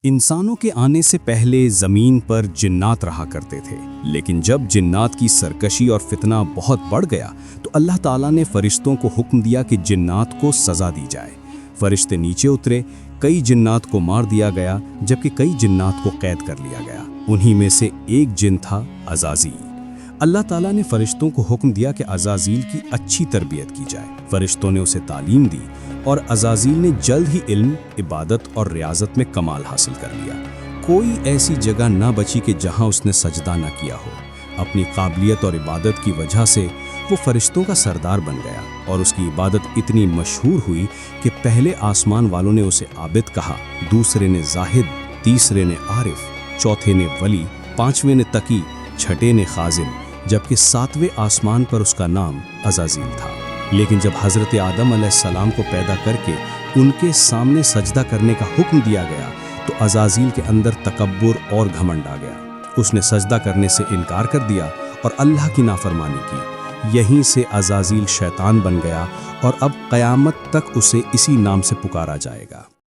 انسانوں کے آنے سے پہلے زمین پر جنات رہا کرتے تھے، لیکن جب جنات کی سرکشی اور فتنہ بہت بڑھ گیا تو اللہ تعالیٰ نے فرشتوں کو حکم دیا کہ جنات کو سزا دی جائے۔ فرشتے نیچے اترے، کئی جنات کو مار دیا گیا جبکہ کئی جنات کو قید کر لیا گیا۔ انہی میں سے ایک جن تھا عزازیل۔ اللہ تعالیٰ نے فرشتوں کو حکم دیا کہ عزازیل کی اچھی تربیت کی جائے۔ فرشتوں نے اسے تعلیم دی اور عزازیل نے جلد ہی علم، عبادت اور ریاضت میں کمال حاصل کر لیا۔ کوئی ایسی جگہ نہ بچی کہ جہاں اس نے سجدہ نہ کیا ہو۔ اپنی قابلیت اور عبادت کی وجہ سے وہ فرشتوں کا سردار بن گیا اور اس کی عبادت اتنی مشہور ہوئی کہ پہلے آسمان والوں نے اسے عابد کہا، دوسرے نے زاہد، تیسرے نے عارف، چوتھے نے ولی، پانچویں نے تقی، چھٹے نے خازن، جبکہ ساتویں آسمان پر اس کا نام عزازیل تھا۔ لیکن جب حضرت آدم علیہ السلام کو پیدا کر کے ان کے سامنے سجدہ کرنے کا حکم دیا گیا تو عزازیل کے اندر تکبر اور گھمنڈ آ گیا۔ اس نے سجدہ کرنے سے انکار کر دیا اور اللہ کی نافرمانی کی۔ یہیں سے عزازیل شیطان بن گیا اور اب قیامت تک اسے اسی نام سے پکارا جائے گا۔